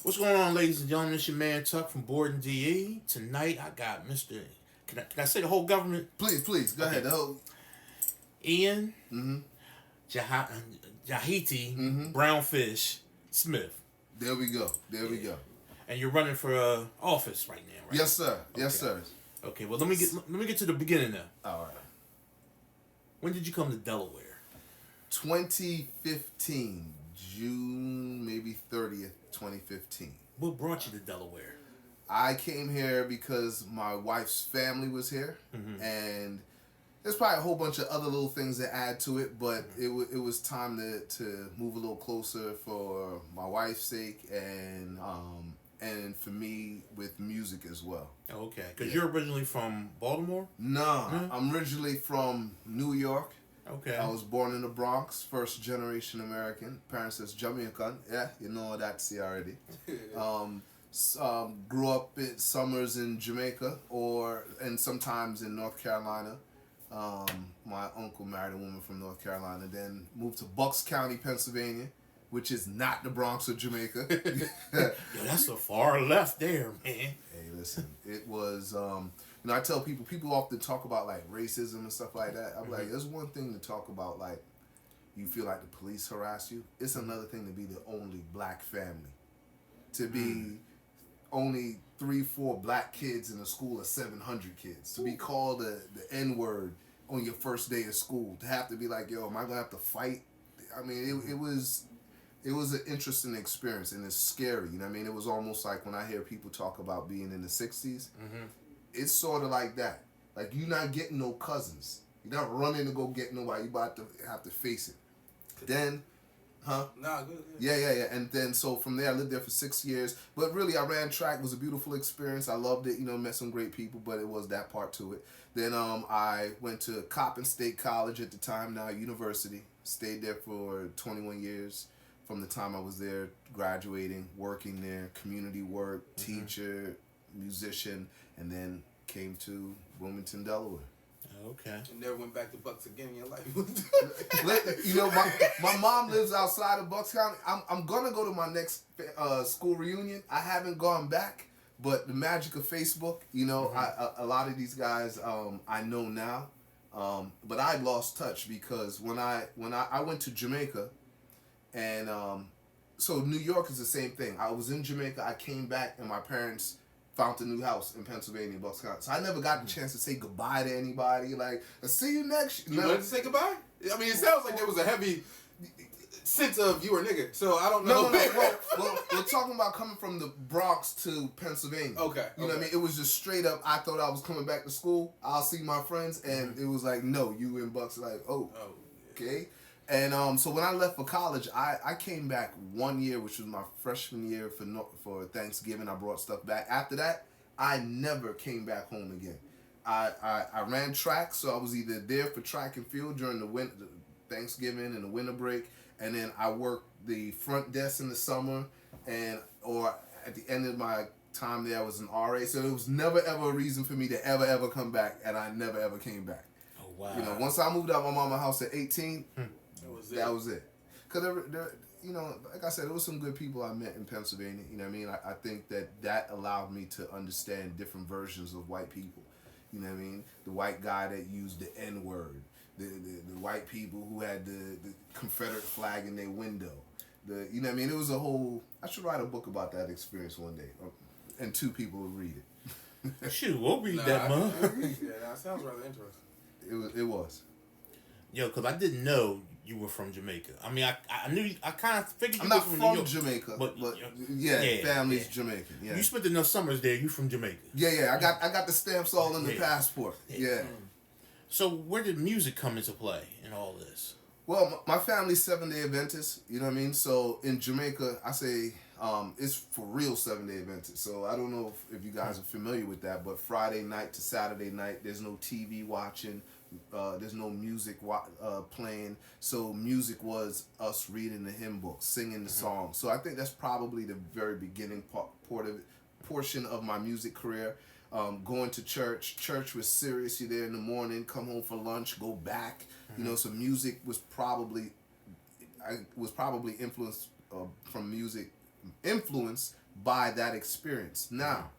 What's going on, ladies and gentlemen? It's your man Tuck from BOREDinDE. Tonight I got Mr. Can I say the whole government? Please, go ahead. The whole Ian mm-hmm. Jahiti Mm-hmm. Brownfish Smith. There we go. We go. And you're running for office right now, right? Yes, sir. Okay. Yes, sir. Okay, well let me get to the beginning now. All right. When did you come to Delaware? 2015, June maybe 30th, 2015. What brought you to Delaware? I came here because my wife's family was here, Mm-hmm. and there's probably a whole bunch of other little things that add to it, but it was time to move a little closer for my wife's sake and for me with music as well. Okay, because you're originally from Baltimore? No, I'm originally from New York. Okay. I was born in the Bronx, first generation American. Parents is Jamaican. Yeah, you know that's already. Grew up in summers in Jamaica and sometimes in North Carolina. My uncle married a woman from North Carolina. Then moved to Bucks County, Pennsylvania, which is not the Bronx or Jamaica. Yo, that's the far left there, man. Hey, listen, it was. I tell people often talk about like racism and stuff like that. I'm like, there's one thing to talk about like you feel like the police harass you. It's another thing to be the only black family. To be only 3-4 black kids in a school of 700 kids. To be called the N-word on your first day of school. To have to be like, yo, am I gonna have to fight? I mean, it was an interesting experience, and it's scary. You know what I mean? It was almost like when I hear people talk about being in the 60s. Mm-hmm. It's sort of like that. Like, you're not getting no cousins. You're not running to go get nobody. You about to have to face it. Then, Nah, good. Yeah. And then, so from there, I lived there for 6 years. But really, I ran track. It was a beautiful experience. I loved it. Met some great people, but it was that part to it. Then I went to Coppin State College at the time, now university. Stayed there for 21 years. From the time I was there, graduating, working there, community work, teacher, musician, and then came to Wilmington, Delaware. Okay. You never went back to Bucks again in your life. My mom lives outside of Bucks County. I'm gonna go to my next school reunion. I haven't gone back, but the magic of Facebook, a lot of these guys I know now, but I lost touch because when I went to Jamaica, and so New York is the same thing. I was in Jamaica. I came back, and my parents found a new house in Pennsylvania, Bucks County. So I never got the chance to say goodbye to anybody. Like, I'll see you next. You wanted to say goodbye? I mean, it sounds like there was a heavy sense of you were a nigga. So I don't know. No. Well, we're talking about coming from the Bronx to Pennsylvania. Okay. You know what I mean? It was just straight up. I thought I was coming back to school. I'll see my friends, and it was like, no, you in Bucks. Like, okay. And so when I left for college, I came back 1 year, which was my freshman year for Thanksgiving. I brought stuff back. After that, I never came back home again. I ran track, so I was either there for track and field during the winter, Thanksgiving and the winter break, and then I worked the front desk in the summer, or at the end of my time there, I was an RA. So there was never ever a reason for me to ever come back, and I never ever came back. Oh wow. Once I moved out of my mama's house at 18. That was it. Because, like I said, there was some good people I met in Pennsylvania. You know what I mean? I think that allowed me to understand different versions of white people. You know what I mean? The white guy that used the N-word. The white people who had the Confederate flag in their window. You know what I mean? It was a whole... I should write a book about that experience one day. And 2 people will read it. Shoot, we'll read that, man. Yeah, that sounds rather interesting. It was. Yo, because I didn't know you were from Jamaica. I mean, I knew, I kind of figured you I'm were not from from New York, Jamaica, but yeah, family's Jamaican. Yeah. You spent enough summers there. You from Jamaica. Yeah. I got the stamps all in the passport. Yeah. So where did music come into play in all this? Well, my family's 7-day Adventist. You know what I mean? So in Jamaica, I say it's for real 7-day Adventist. So I don't know if you guys are familiar with that, but Friday night to Saturday night, there's no TV watching. There's no music playing, so music was us reading the hymn book, singing the songs. So I think that's probably the very beginning portion of my music career. Going to church. Church was serious. You're there in the morning, come home for lunch, go back. So music was probably influenced by that experience. Now,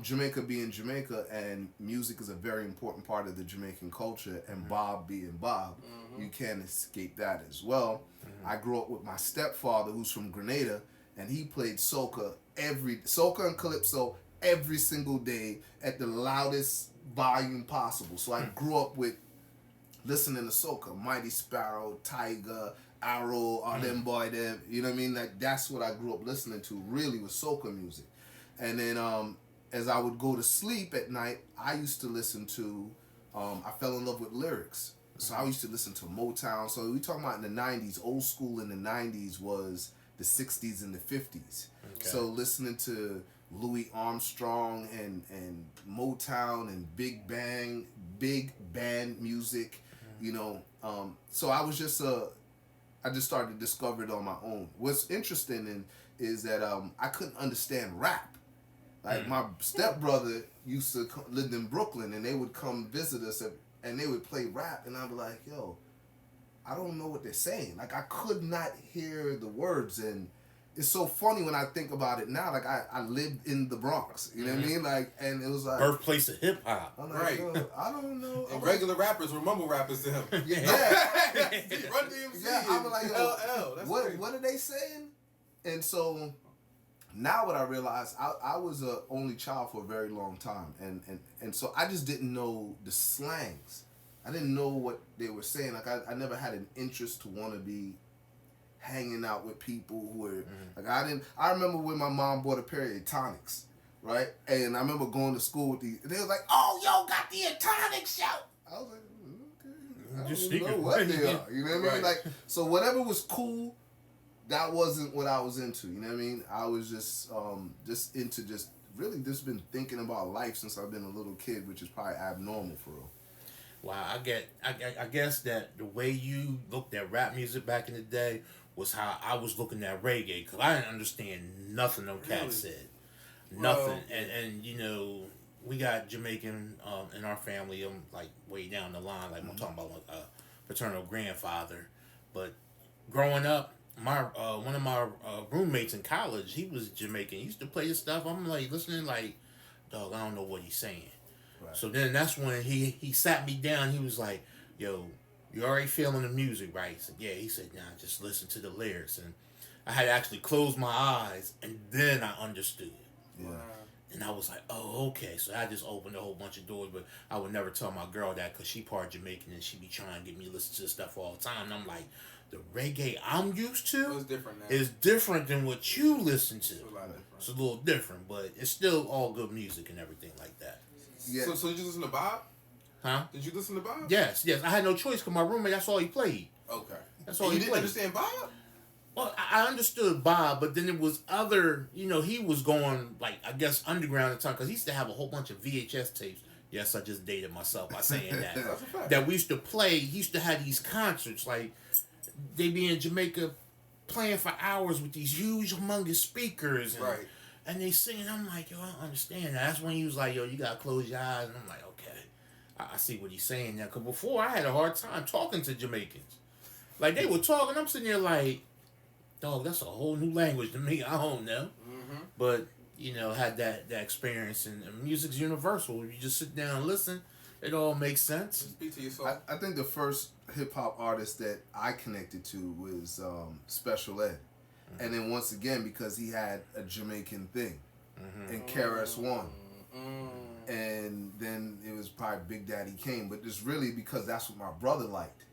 Jamaica being Jamaica, and music is a very important part of the Jamaican culture, and Bob being Bob, you can't escape that as well. I grew up with my stepfather, who's from Grenada, and he played soca and calypso every single day at the loudest volume possible. So I grew up with listening to soca, Mighty Sparrow, Tiger, Arrow, all them boy them, you know what I mean? Like, that's what I grew up listening to, really, was soca music. And then as I would go to sleep at night, I used to listen to, I fell in love with lyrics. So I used to listen to Motown. So we talking about in the 90s, old school in the 90s was the 60s and the 50s. Okay. So listening to Louis Armstrong and Motown and big band music, you know. So I was just I just started to discover it on my own. What's interesting is that I couldn't understand rap. Like my stepbrother used to live in Brooklyn, and they would come visit us, and they would play rap, and I'd be like, yo, I don't know what they're saying. Like, I could not hear the words, and it's so funny when I think about it now. Like, I lived in the Bronx, you know what I mean? Like, and it was like birthplace of hip hop. I'm like, right? Yo, I don't know. And regular rappers were mumble rappers to him. Yeah. Run DMC. Yeah, I'm like, yo, LL. What are they saying? And so now what I realized, I was a only child for a very long time, and so I just didn't know the slangs. I didn't know what they were saying. Like, I never had an interest to want to be hanging out with people who were like, I remember when my mom bought a pair of Etonics, right? And I remember going to school with they were like, oh, yo, got the Etonics out. I was like, okay, I don't know what they are. You know what I mean? Like, so whatever was cool, that wasn't what I was into. You know what I mean? I was just into really just been thinking about life since I've been a little kid, which is probably abnormal for real. Wow, I guess that the way you looked at rap music back in the day was how I was looking at reggae, because I didn't understand nothing them cats said. Nothing. And you know, we got Jamaican in our family, like way down the line, like I'm talking about paternal grandfather. But growing up, my one of my roommates in college, he was Jamaican. He used to play this stuff. I'm like listening, like, dog, I don't know what he's saying. Right. So then that's when he sat me down. He was like, yo, you already feeling the music, right? I said, yeah. He said, nah, just listen to the lyrics. And I had to actually close my eyes, and then I understood. Yeah. And I was like, oh, okay. So I just opened a whole bunch of doors, but I would never tell my girl that, because she part Jamaican, and she be trying to get me to listen to this stuff all the time. And I'm like, the reggae I'm used to is different than what you listen to. It's a little different, but it's still all good music and everything like that. Yeah. So did you listen to Bob? Huh? Did you listen to Bob? Yes. I had no choice, because my roommate, that's all he played. Okay. That's all and he you didn't understand Bob? Well, I understood Bob, but then it was other, you know, he was going, like, I guess, underground at the time, because he used to have a whole bunch of VHS tapes. Yes, I just dated myself by saying that. That we used to play. He used to have these concerts, like, they be in Jamaica playing for hours with these huge, humongous speakers. And, right. And they singing. I'm like, yo, I don't understand that. That's when he was like, yo, you got to close your eyes. And I'm like, okay, I see what he's saying now. Because before, I had a hard time talking to Jamaicans. Like, they were talking. I'm sitting there like, dog, that's a whole new language to me. I don't know. Mm-hmm. But, you know, had that experience. And music's universal. If you just sit down and listen, it all makes sense. Speak to yourself. I think the first hip-hop artist that I connected to was Special Ed. Mm-hmm. And then once again, because he had a Jamaican thing. Mm-hmm. And KRS-One. Mm-hmm. And then it was probably Big Daddy Kane. But it's really because that's what my brother liked.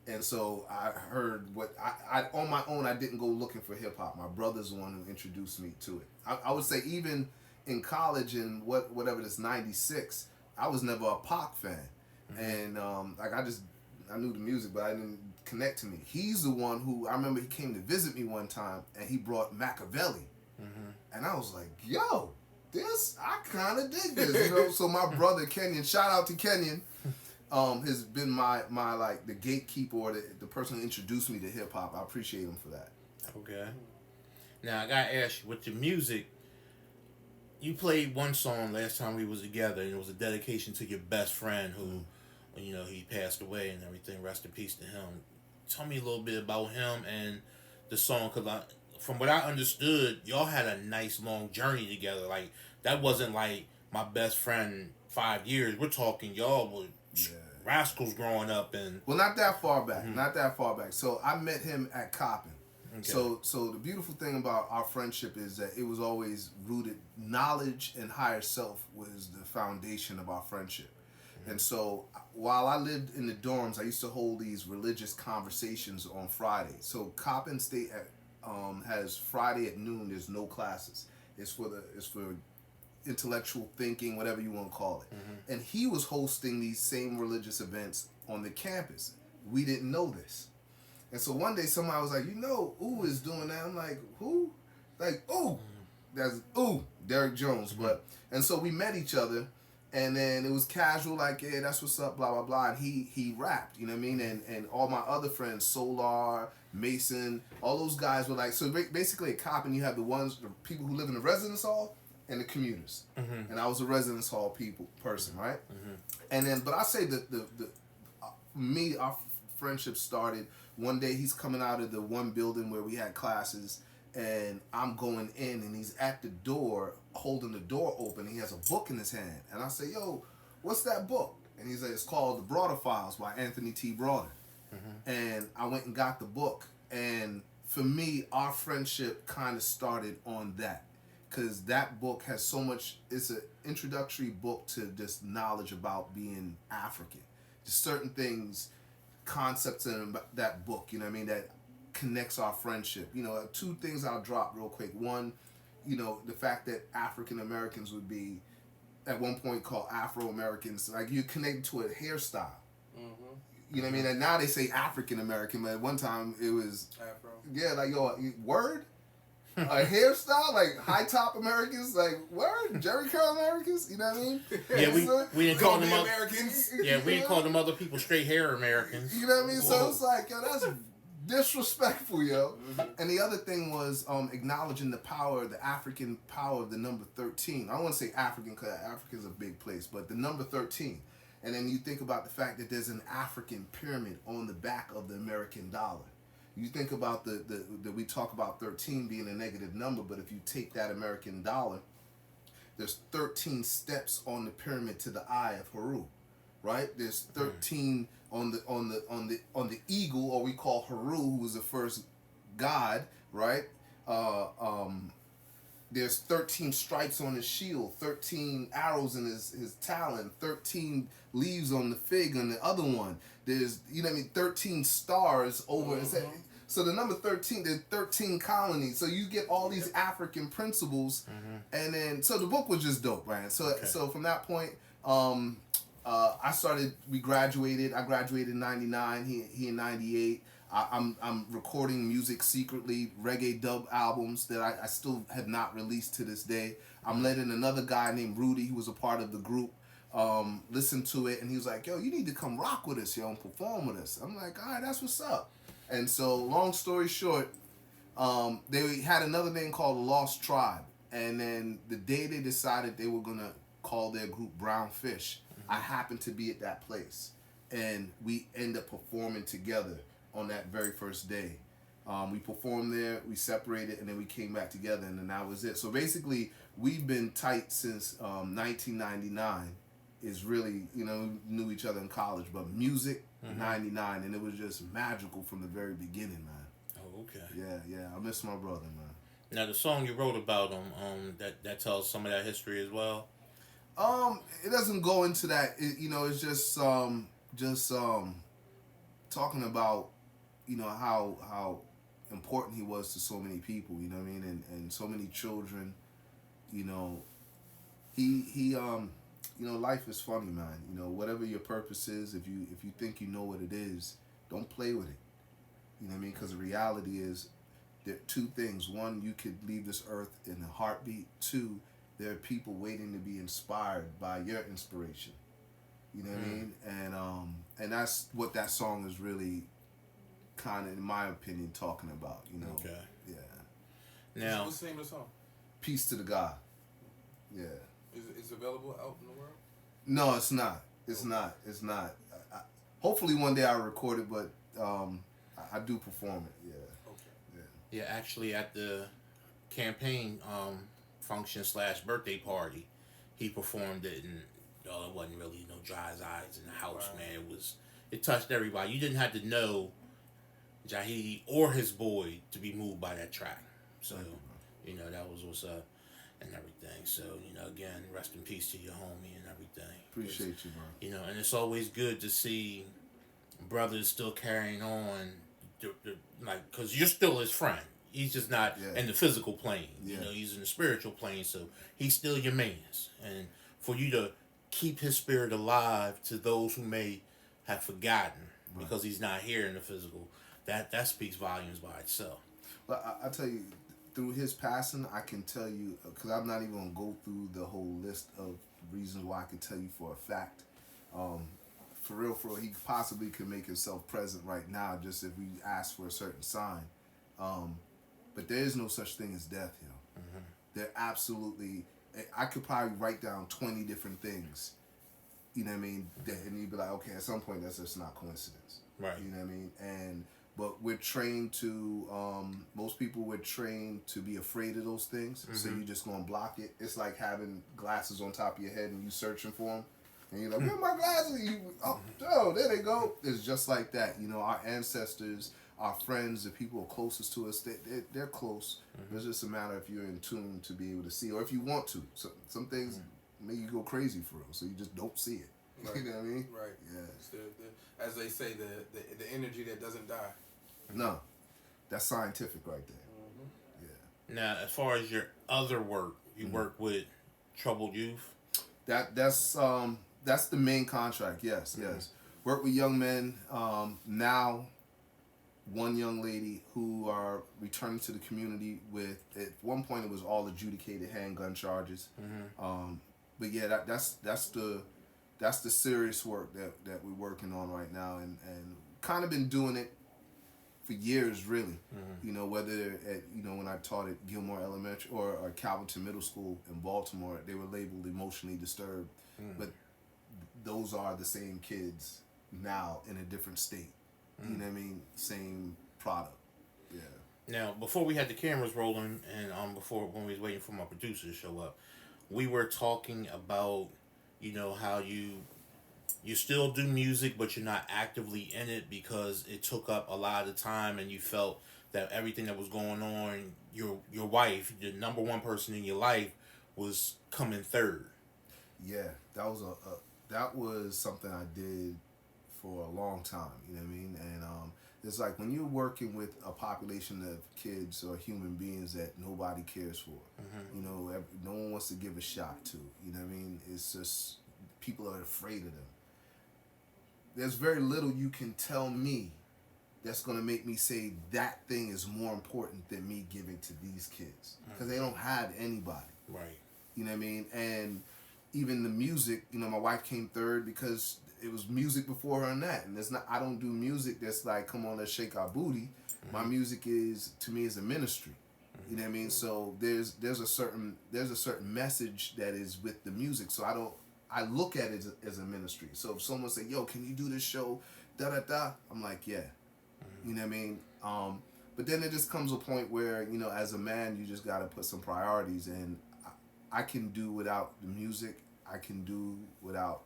And so I heard what I on my own. I didn't go looking for hip hop. My brother's the one who introduced me to it. I would say even in college in whatever this 96, I was never a Pac fan, and like I knew the music, but I didn't connect to me. He's the one who I remember he came to visit me one time, and he brought Machiavelli, and I was like, yo, this I kind of dig this, you know. So my brother Kenyon, shout out to Kenyon. Has been my like the gatekeeper or the person who introduced me to hip hop. I appreciate him for that. Okay. Now I gotta ask you, with your music, you played one song last time we was together, and it was a dedication to your best friend who, you know, he passed away and everything. Rest in peace to him. Tell me a little bit about him and the song, because from what I understood, y'all had a nice long journey together. Like that wasn't like my best friend 5 years. We're talking y'all were rascals growing up and. Well, not that far back. Not that far back. So I met him at Coppin. Okay. So the beautiful thing about our friendship is that it was always rooted. Knowledge and higher self was the foundation of our friendship. And so while I lived in the dorms, I used to hold these religious conversations on Friday. So Coppin State has Friday at noon. There's no classes. It's for intellectual thinking, whatever you want to call it. And he was hosting these same religious events on the campus. We didn't know this. And so one day somebody was like, Ooh is doing that. I'm like, who? Like, Ooh. That's Derek Jones. And so we met each other. And then it was casual, like, yeah, that's what's up, blah, blah, blah. And he rapped, you know what I mean? And all my other friends, Solar, Mason, all those guys were like, so basically at Coppin, you have the people who live in the residence hall and the commuters. And I was a residence hall person, right? And then, but I say that our friendship started one day. He's coming out of the one building where we had classes. And I'm going in, and he's at the door, holding the door open. And he has a book in his hand, and I say, "Yo, what's that book?" And he's like, "It's called The Broader Files by Anthony T. Broader." And I went and got the book, and for me, our friendship kind of started on that, because that book has so much. It's an introductory book to just knowledge about being African, just certain things, concepts in that book. You know what I mean? That connects our friendship. Two things I'll drop real quick. One, the fact that African Americans would be at one point called Afro Americans. Like you connected to a hairstyle. You know what I mean? And now they say African American, but at one time it was Afro. Yeah, like word. A hairstyle, like high top Americans, like word, Jerry curl Americans. You know what I mean? Yeah, we didn't call them Americans. Yeah, we didn't call them other people straight hair Americans. You know what I mean? So it's like, that's disrespectful, yo. And the other thing was acknowledging the African power of the number 13. I don't want to say African because Africa's a big place, but the number 13. And then you think about the fact that there's an African pyramid on the back of the American dollar. You think about we talk about 13 being a negative number, but if you take that American dollar, there's 13 steps on the pyramid to the eye of Haru, right? There's 13 on the eagle, or we call Haru, who was the first god, right? There's 13 stripes on his shield, 13 arrows in his talon, 13 leaves on the fig on the other one. There's 13 stars over. So the number 13, there's 13 colonies. So you get all these African principles, and then so the book was just dope, man. So from that point, we graduated. I graduated in 99. He in 98. I'm recording music secretly, reggae dub albums that I still have not released to this day. I'm letting another guy named Rudy, who was a part of the group, listen to it, and he was like, "Yo, you need to come rock with us, yo, and perform with us." I'm like, "All right, that's what's up." And so, long story short, they had another name called the Lost Tribe, and then the day they decided they were gonna call their group Brownfish, I happened to be at that place, and we end up performing together on that very first day. We performed there, we separated, and then we came back together, and then that was it. So basically, we've been tight since 1999. Is really, knew each other in college, but music, 99, and it was just magical from the very beginning, man. Oh, okay. Yeah, I miss my brother, man. Now, the song you wrote about him, that tells some of that history as well? It doesn't go into that. It's just talking about, how important he was to so many people, you know what I mean, and so many children, life is funny, man. Whatever your purpose is, if you think you know what it is, don't play with it. You know what I mean? Because the reality is, there are two things. One, you could leave this earth in a heartbeat. Two, there are people waiting to be inspired by your inspiration. You know what I mean? And that's what that song is really kind of, in my opinion, talking about. Okay. Yeah. Now, what's the name of the song? Peace to the God. Yeah. Is it available out in the world? No, it's not. It's not. Hopefully one day I'll record it, but I do perform it. Yeah. Okay. Yeah. Yeah, actually, at the campaign function slash birthday party, he performed it, and it wasn't really no dry as eyes in the house, right. Man. It touched everybody. You didn't have to know Jahiti or his boy to be moved by that track. So, that was what's up and everything. So, again, rest in peace to your homie and everything. Appreciate you, bro. And it's always good to see brothers still carrying on, because you're still his friend. He's just not in the physical plane. He's in the spiritual plane, so he's still your man's. And for you to keep his spirit alive to those who may have forgotten because he's not here in the physical, that speaks volumes by itself. Well, I tell you, through his passing, I can tell you, because I'm not even going to go through the whole list of reasons why I can tell you for a fact. For real, he possibly could make himself present right now just if we ask for a certain sign. But there is no such thing as death, yo. Mm-hmm. There absolutely, I could probably write down 20 different things, you know what I mean? And you'd be like, okay, at some point that's just not coincidence. Right. You know what I mean? But we're trained to, most people were trained to be afraid of those things. Mm-hmm. So you're just going to block it. It's like having glasses on top of your head and you searching for them. And you're like, where are my glasses? Oh, there they go. It's just like that. Our ancestors, our friends, the people closest to us, they're close. Mm-hmm. It's just a matter if you're in tune to be able to see, or if you want to. So some things make you go crazy for real, so you just don't see it. Right. You know what I mean? Right. Yeah. It's as they say, the energy that doesn't die. No, that's scientific right there. Mm-hmm. Yeah. Now, as far as your other work, you work with troubled youth. That's the main contract. Yes. Work with young men. Now, one young lady who are returning to the community with, at one point it was all adjudicated handgun charges. Mm-hmm. But yeah, that's the serious work that we're working on right now, and kind of been doing it for years, really. Mm-hmm. Whether at when I taught at Gilmore Elementary or Calverton Middle School in Baltimore, they were labeled emotionally disturbed, but those are the same kids now in a different state. You know what I mean? Same product. Yeah. Now, before we had the cameras rolling, and when we was waiting for my producer to show up, we were talking about, how you still do music, but you're not actively in it because it took up a lot of the time, and you felt that everything that was going on, your wife, the number one person in your life, was coming third. Yeah, that was something I did for a long time, you know what I mean? And it's like when you're working with a population of kids or human beings that nobody cares for, no one wants to give a shot to, you know what I mean? It's just, people are afraid of them. There's very little you can tell me that's going to make me say that thing is more important than me giving to these kids. Because they don't have anybody. Right. You know what I mean? And even the music, my wife came third because it was music before her and that. And I don't do music that's like, come on, let's shake our booty. Mm-hmm. My music to me is a ministry. Mm-hmm. You know what I mean? So there's a certain message that is with the music. So I look at it as a ministry. So if someone say, yo, can you do this show? Da-da-da. I'm like, yeah. Mm-hmm. You know what I mean? But then it just comes a point where, as a man, you just got to put some priorities. And I can do without the music. I can do without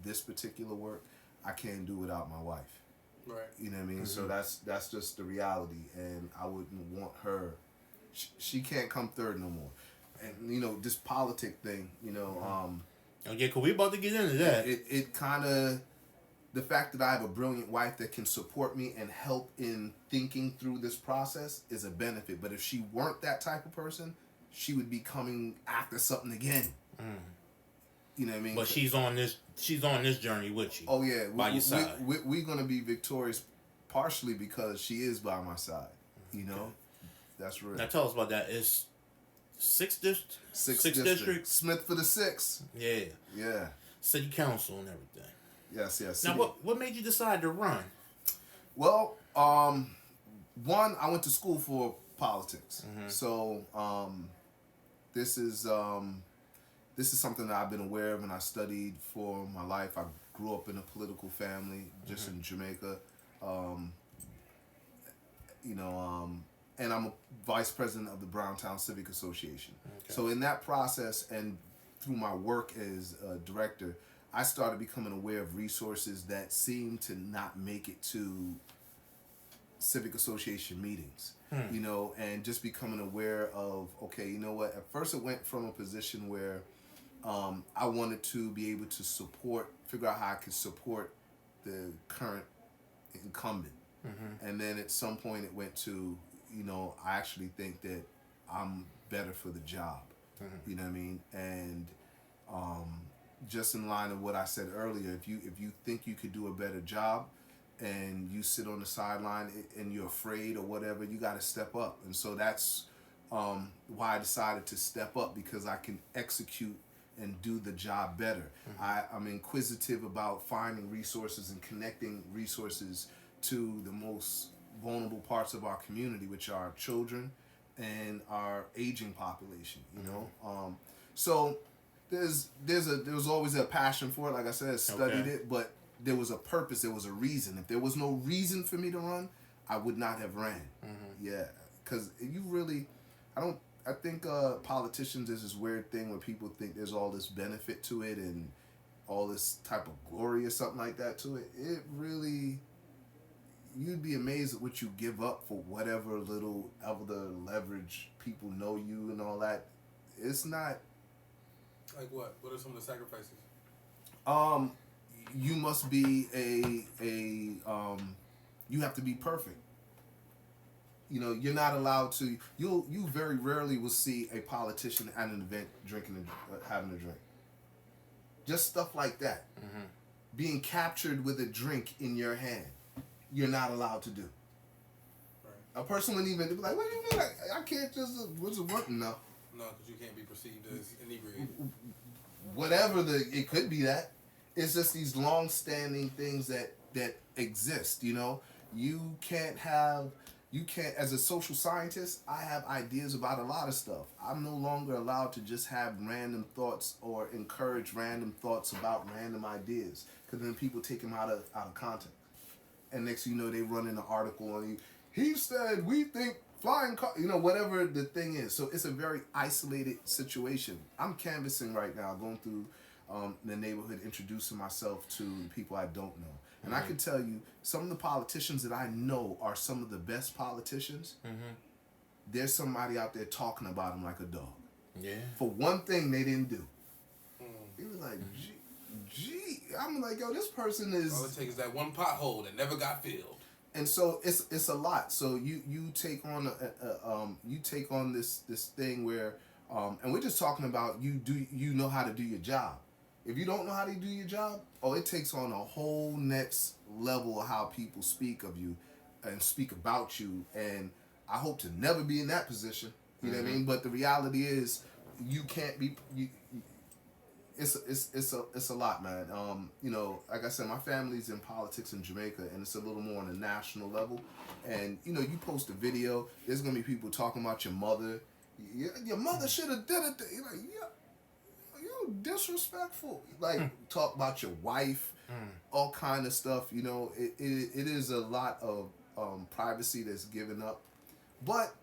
this particular work. I can't do without my wife. Right. You know what I mean? Mm-hmm. So that's just the reality. And I wouldn't want her. She can't come third no more. And, this politic thing, Oh, yeah, because we about to get into that. It kind of, the fact that I have a brilliant wife that can support me and help in thinking through this process is a benefit. But if she weren't that type of person, she would be coming after something again. You know what I mean? But she's on this journey with you. Oh yeah, by your side. We're gonna be victorious, partially because she is by my side. That's real. Now tell us about that. It's Sixth district. Smith for the 6. Yeah. City council and everything. Yes. Now, what made you decide to run? Well, one, I went to school for politics, so this is something that I've been aware of and I studied for my life. I grew up in a political family, just in Jamaica. and I'm a vice president of the Browntown Civic Association. Okay. So in that process and through my work as a director, I started becoming aware of resources that seem to not make it to civic association meetings, you know, and just becoming aware of, okay, you know what, at first it went from a position where I wanted to be able to figure out how I could support the current incumbent. And then at some point it went to, you know, I actually think that I'm better for the job. You know what I mean? And just in line of what I said earlier, if you think you could do a better job and you sit on the sideline and you're afraid or whatever, you got to step up. And so that's why I decided to step up, because I can execute and do the job better. I'm inquisitive about finding resources and connecting resources to the most vulnerable parts of our community, which are children and our aging population, you know. So there was always a passion for it. Like I said, I studied it, but there was a purpose, there was a reason. If there was no reason for me to run, I would not have ran. Yeah, because you really, I think politicians is this weird thing where people think there's all this benefit to it and all this type of glory or something like that to it. It really, you'd be amazed at what you give up for whatever little other leverage people know you and all that. It's not. Like what? What are some of the sacrifices? You must be you have to be perfect. You know, you're not allowed to. You very rarely will see a politician at an event having a drink. Just stuff like that. Being captured with a drink in your hand, you're not allowed to do. Right. A person wouldn't even be like, "What do you mean? I can't just what's it working now?" No, because you can't be perceived as inebriated. Whatever it could be that. It's just these long-standing things that exist, you know. You can't, as a social scientist, I have ideas about a lot of stuff. I'm no longer allowed to just have random thoughts or encourage random thoughts about random ideas, because then people take them out of context. And next thing you know, they run in an article on you. He said, we think flying car, you know, whatever the thing is. So it's a very isolated situation. I'm canvassing right now, going through the neighborhood, introducing myself to people I don't know. And I can tell you, some of the politicians that I know are some of the best politicians. There's somebody out there talking about them like a dog. Yeah. For one thing they didn't do. He was like, gee. I'm like, yo, this person is... All it takes is that one pothole that never got filled. And so it's a lot. So you take on this thing where, and we're just talking about you know how to do your job. If you don't know how to do your job, it takes on a whole next level of how people speak of you and speak about you. And I hope to never be in that position. You know what I mean? But the reality is, you can't be. It's a lot, man. You know, like I said, my family's in politics in Jamaica, and it's a little more on a national level. And you know, you post a video, there's gonna be people talking about your mother. Your mother should have did it. You're like, yeah. You're disrespectful. Like, talk about your wife, all kind of stuff. You know, it is a lot of privacy that's given up. But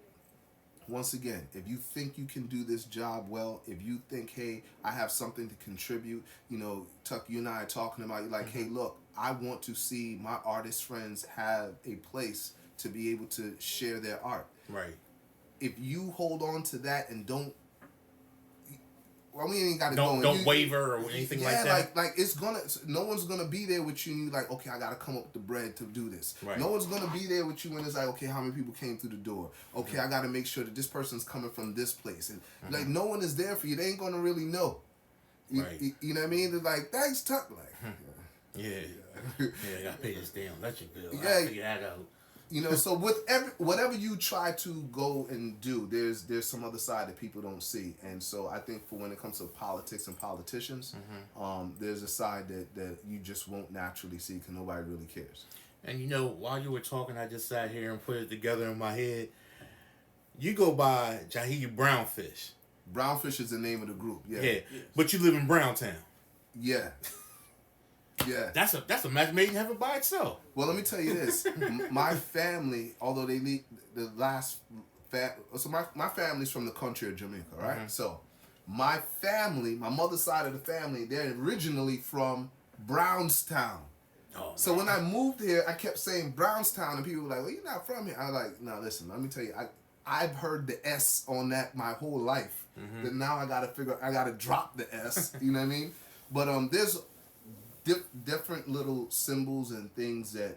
once again, if you think you can do this job well, if you think, hey, I have something to contribute, you know, Tuck, you and I are talking about, you're like, hey, look, I want to see my artist friends have a place to be able to share their art. Right. If you hold on to that and don't, well, we ain't got to go. Don't waver or anything like that. Like it's gonna. No one's gonna be there with you. And you're like, okay, I gotta come up with the bread to do this. Right. No one's gonna be there with you when it's like, okay, how many people came through the door? Okay, I gotta make sure that this person's coming from this place, and like no one is there for you. They ain't gonna really know. You know what I mean? They're like, thanks, Tuck. Like, yeah, I gotta pay this damn electric bill. Yeah, I figure that out. You know, so with whatever you try to go and do, there's some other side that people don't see. And so I think for when it comes to politics and politicians, there's a side that you just won't naturally see because nobody really cares. And you know, while you were talking, I just sat here and put it together in my head. You go by Jahiti Brownfish. Brownfish is the name of the group, yeah. Yeah, but you live in Browntown. Yeah. Yeah. That's a match made in heaven by itself. Well, let me tell you this. My family, although they leave the last so my family's from the country of Jamaica, right? Mm-hmm. So my family, my mother's side of the family, they're originally from Brownstown. Oh, so when I moved here, I kept saying Brownstown, and people were like, well, you're not from here. I was like, no, listen, let me tell you, I've heard the S on that my whole life. Mm-hmm. But now I gotta drop the S, you know what I mean? But there's different little symbols and things that,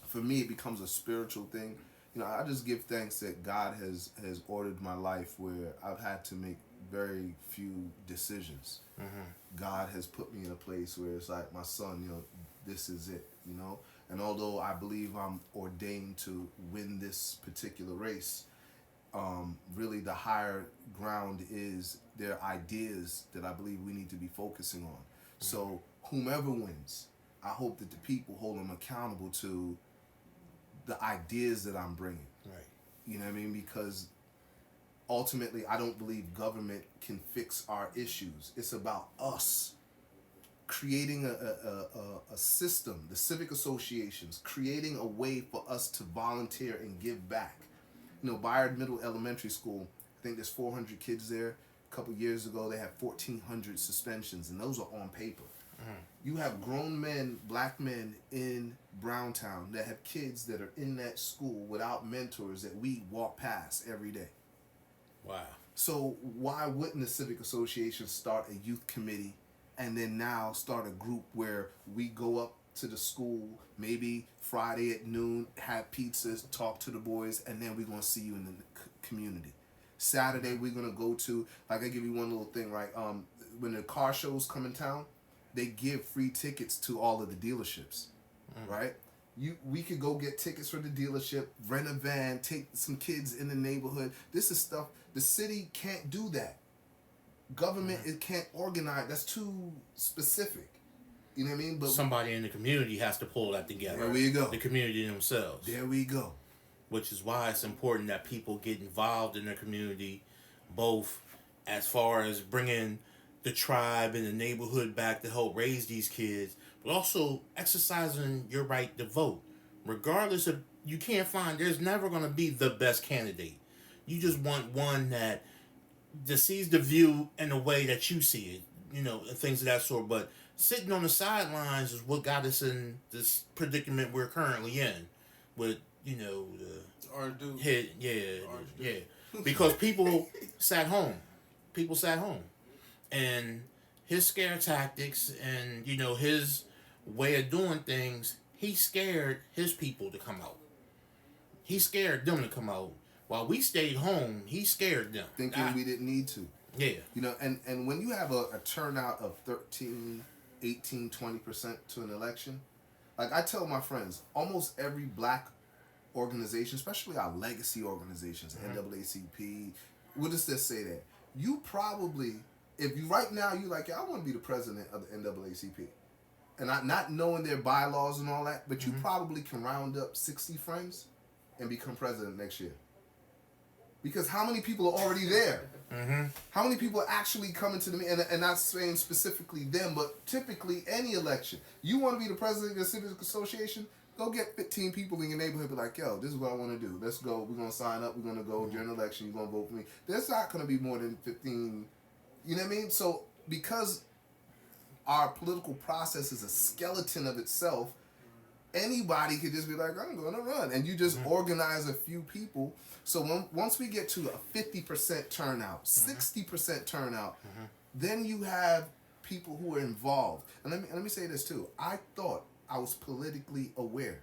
for me, it becomes a spiritual thing. You know, I just give thanks that God has ordered my life where I've had to make very few decisions. Mm-hmm. God has put me in a place where it's like, my son, you know, this is it, you know? And although I believe I'm ordained to win this particular race, really the higher ground is their ideas that I believe we need to be focusing on. Mm-hmm. So whomever wins, I hope that the people hold them accountable to the ideas that I'm bringing. Right. You know what I mean? Because ultimately, I don't believe government can fix our issues. It's about us creating a system, the civic associations, creating a way for us to volunteer and give back. You know, Bayard Middle Elementary School, I think there's 400 kids there. A couple years ago, they had 1,400 suspensions, and those are on paper. Mm-hmm. You have grown men, black men in Browntown that have kids that are in that school without mentors that we walk past every day. Wow. So why wouldn't the Civic Association start a youth committee and then now start a group where we go up to the school, maybe Friday at noon, have pizzas, talk to the boys, and then we're going to see you in the community. Saturday, we're going to go to, like I give you one little thing, right? When the car shows come in town, they give free tickets to all of the dealerships, right? We could go get tickets for the dealership, rent a van, take some kids in the neighborhood. This is stuff, the city can't do that. Government, it can't organize. That's too specific. You know what I mean? But somebody in the community has to pull that together. There we go. The community themselves. There we go. Which is why it's important that people get involved in their community, both as far as bringing the tribe and the neighborhood back to help raise these kids, but also exercising your right to vote. Regardless of, you can't find, there's never going to be the best candidate. You just want one that sees the view in the way that you see it, you know, and things of that sort. But sitting on the sidelines is what got us in this predicament we're currently in with, you know, because people sat home. People sat home. And his scare tactics and, you know, his way of doing things, he scared his people to come out. He scared them to come out. While we stayed home, he scared them. Thinking we didn't need to. Yeah. You know, and when you have a turnout of 13, 18, 20% to an election, like I tell my friends, almost every black organization, especially our legacy organizations, NAACP, we'll just say that. You probably, if you right now, you're like, yeah, I want to be the president of the NAACP. And not knowing their bylaws and all that, but you probably can round up 60 friends and become president next year. Because how many people are already there? Mm-hmm. How many people are actually coming to the meeting? And not saying specifically them, but typically any election. You want to be the president of the Civic Association? Go get 15 people in your neighborhood. Be like, yo, this is what I want to do. Let's go. We're going to sign up. We're going to go during the election. You're going to vote for me. There's not going to be more than 15. You know what I mean? So because our political process is a skeleton of itself, anybody could just be like, I'm going to run. And you just organize a few people. So once we get to a 50% turnout, 60% turnout, then you have people who are involved. And let me say this too. I thought I was politically aware,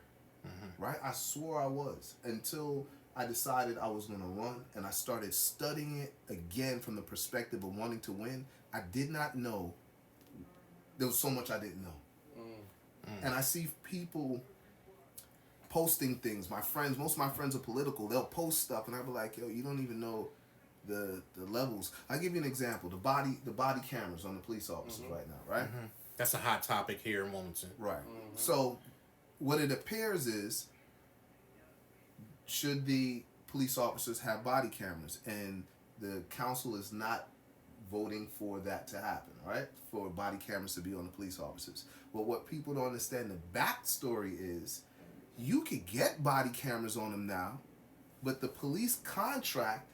right? I swore I was until I decided I was going to run, and I started studying it again from the perspective of wanting to win. I did not know. There was so much I didn't know. And I see people posting things. My friends, most of my friends are political. They'll post stuff, and I'll be like, yo, you don't even know the levels. I'll give you an example. The body cameras on the police officers right now, right? That's a hot topic here in Wilmington. Right. So what it appears is, should the police officers have body cameras? And the council is not voting for that to happen, right? For body cameras to be on the police officers. But what people don't understand, the backstory is, you could get body cameras on them now, but the police contract,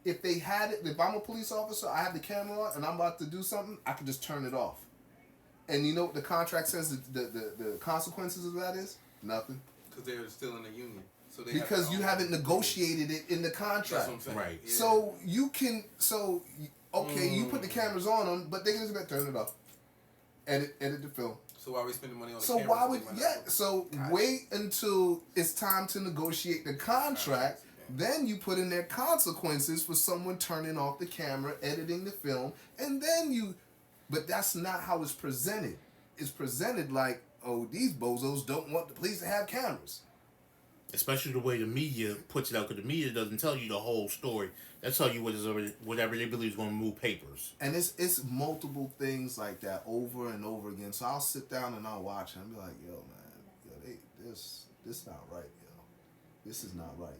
if they had it, if I'm a police officer, I have the camera on and I'm about to do something, I can just turn it off. And you know what the contract says the consequences of that is? Nothing. Because they're still in the union. So they because you haven't negotiated it in the contract. That's what I'm saying. Right. Yeah. So you can, you put the cameras on them, but they can just turn it off. Edit the film. So why are we spending money on the So cameras? why would, wait until it's time to negotiate the contract. Then you put in there consequences for someone turning off the camera, editing the film, and then but that's not how it's presented. It's presented like, oh, these bozos don't want the police to have cameras. Especially the way the media puts it out, because the media doesn't tell you the whole story. They tell you whatever they believe is going to move papers. And it's multiple things like that over and over again. So I'll sit down and I'll watch and I'll be like, yo, man, this not right, yo. This is not right.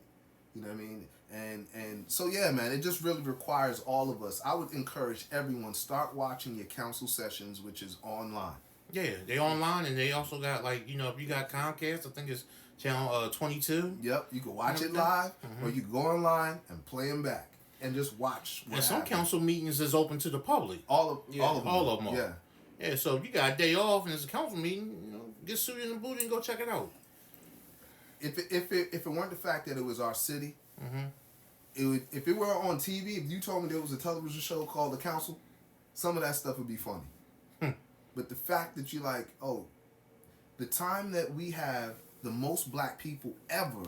You know what I mean? And so yeah, man, it just really requires all of us. I would encourage everyone, start watching your council sessions, which is online. Yeah, they online, and they also got, like, you know, if you got Comcast, I think it's channel 22. Yep, you can watch it live, or you can go online and play them back and just watch. And some council meetings is open to the public. All of them. Are. Yeah. Yeah, so if you got a day off and it's a council meeting, you know, get suited and booted and go check it out. If it weren't the fact that it was our city, if it were on TV, if you told me there was a television show called The Council, some of that stuff would be funny. But the fact that you like, the time that we have the most black people ever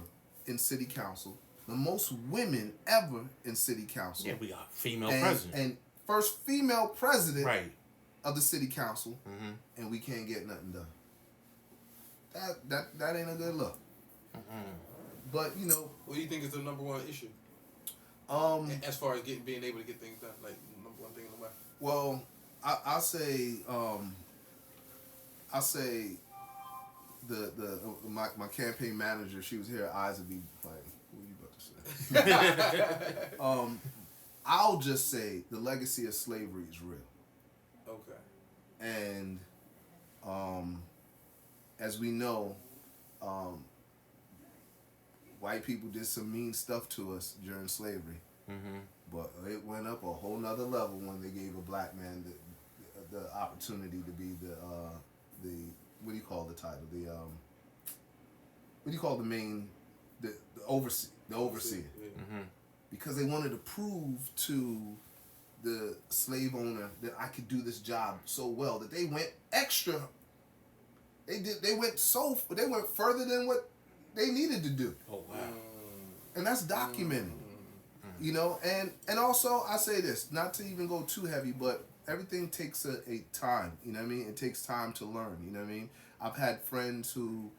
in city council, the most women ever in city council. Yeah, we got female president. And first female president of the city council, and we can't get nothing done. That ain't a good look. But, you know... What do you think is the number one issue? As far as being able to get things done, like number one thing in the way. Well, I'll say my campaign manager, she was here, her eyes would be like, what are you about to say? I'll just say the legacy of slavery is real. Okay. And as we know, white people did some mean stuff to us during slavery. But it went up a whole nother level when they gave a black man the opportunity to be the what do you call the title? What do you call the overseer? The overseer. Because they wanted to prove to the slave owner that I could do this job so well that they went extra. They went further than what they needed to do. Oh wow. And that's documented. You know, and also I say this, not to even go too heavy, but everything takes a time, you know what I mean? It takes time to learn, you know what I mean? I've had friends who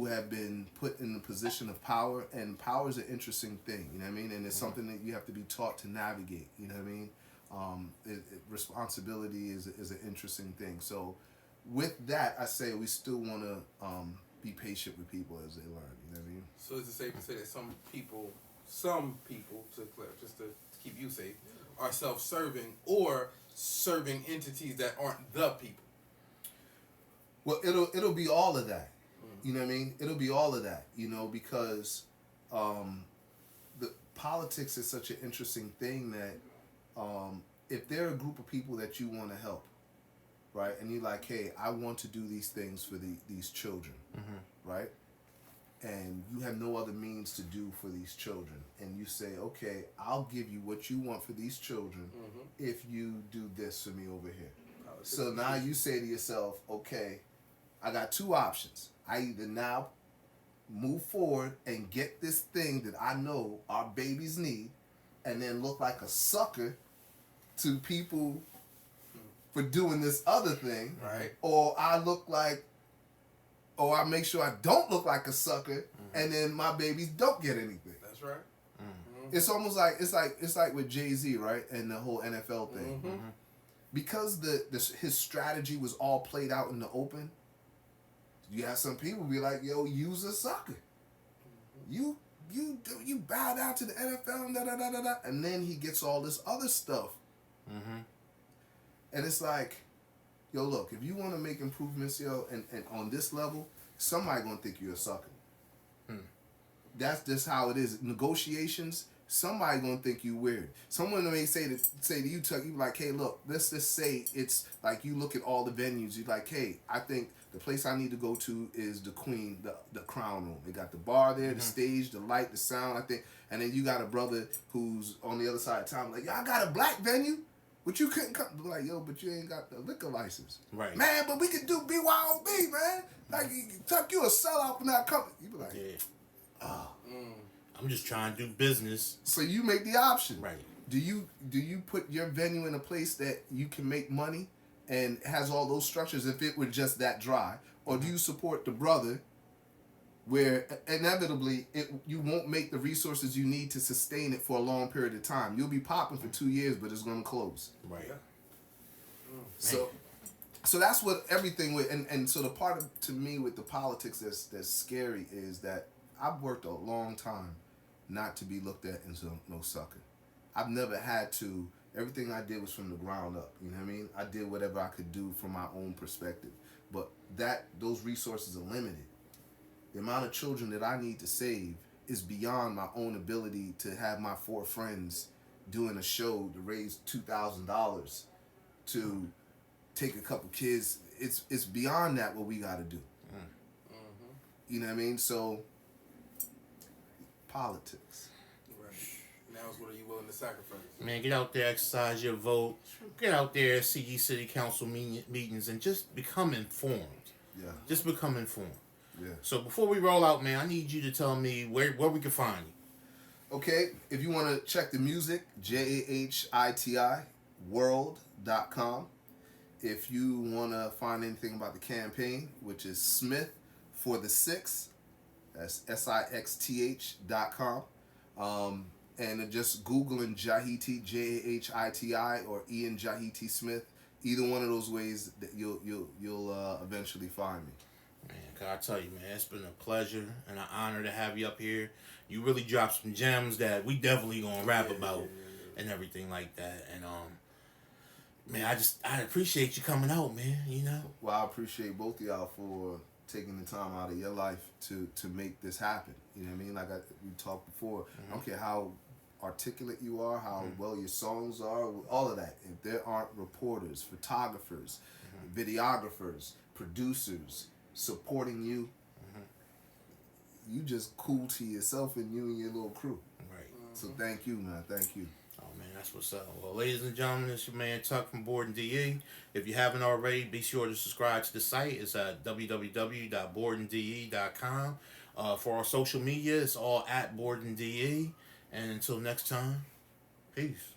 have been put in a position of power, and power is an interesting thing, you know what I mean? And it's something that you have to be taught to navigate, you know what I mean? Responsibility is an interesting thing. So with that, I say we still want to be patient with people as they learn, you know what I mean? So is it safe to say that some people, just to keep you safe, are self-serving or serving entities that aren't the people? Well, it'll be all of that. You know what I mean? It'll be all of that, you know, because the politics is such an interesting thing that if they're a group of people that you want to help, right, and you're like, hey, I want to do these things for these children, right? And you have no other means to do for these children. And you say, okay, I'll give you what you want for these children if you do this for me over here. So now you say to yourself, okay, I got two options. I either now move forward and get this thing that I know our babies need and then look like a sucker to people for doing this other thing. Right. Or I make sure I don't look like a sucker, and then my babies don't get anything. That's right. It's almost like it's like with Jay-Z, right, and the whole NFL thing. Because his strategy was all played out in the open. You have some people be like, "Yo, use a sucker. You bow down to the NFL, and and then he gets all this other stuff And it's like, yo, look, if you want to make improvements, yo, and on this level, somebody gonna think you're a sucker. That's just how it is. Negotiations, somebody gonna think you weird. Someone may say to you, Tuck, you be like, hey, look, let's just say it's like you look at all the venues, you're like, hey, I think the place I need to go to is the Queen, the Crown Room. They got the bar there, the stage, the light, the sound, I think. And then you got a brother who's on the other side of town, like, yo, I got a black venue, but you couldn't come. Like, yo, but you ain't got the liquor license. Right. Man, but we could do BYOB, man. Like, Tuck, you a sellout for not coming. You be like, I'm just trying to do business. So you make the option. Right. Do you put your venue in a place that you can make money and has all those structures if it were just that dry? Or do you support the brother where inevitably you won't make the resources you need to sustain it for a long period of time? You'll be popping for 2 years, but it's going to close. Right. So that's what everything with, and so the part to me with the politics that's scary is that I've worked a long time not to be looked at as no sucker. I've never had to. Everything I did was from the ground up. You know what I mean? I did whatever I could do from my own perspective. But those resources are limited. The amount of children that I need to save is beyond my own ability to have my 4 friends doing a show to raise $2,000 to take a couple kids. It's beyond that what we got to do. You know what I mean? So politics. Right. Now it's what are you willing to sacrifice? Man, get out there, exercise your vote. Get out there, see these city council meetings, and just become informed. Yeah. Just become informed. Yeah. So before we roll out, man, I need you to tell me where we can find you. Okay, if you want to check the music, JAHITI world.com. If you want to find anything about the campaign, which is Smith for the 6, that's SIXTH.com. And just Googling Jahiti, JAHITI, or Ian Jahiti Smith. Either one of those ways that you'll eventually find me. Man, can I tell you, man, it's been a pleasure and an honor to have you up here. You really dropped some gems that we definitely gonna rap about and everything like that. And man, I appreciate you coming out, man. You know. Well, I appreciate both of y'all for taking the time out of your life to make this happen. You know what I mean? Like we talked before. I don't care how articulate you are, how well your songs are, all of that. If there aren't reporters, photographers, videographers, producers supporting you, you just cool to yourself and you and your little crew. Right. So thank you, man. Thank you. Oh man, that's what's up. Well, ladies and gentlemen, it's your man Tuck from BOREDinDE. If you haven't already, be sure to subscribe to the site. It's at www.BOREDinDE.com. For our social media, it's all at BOREDinDE. And until next time, peace.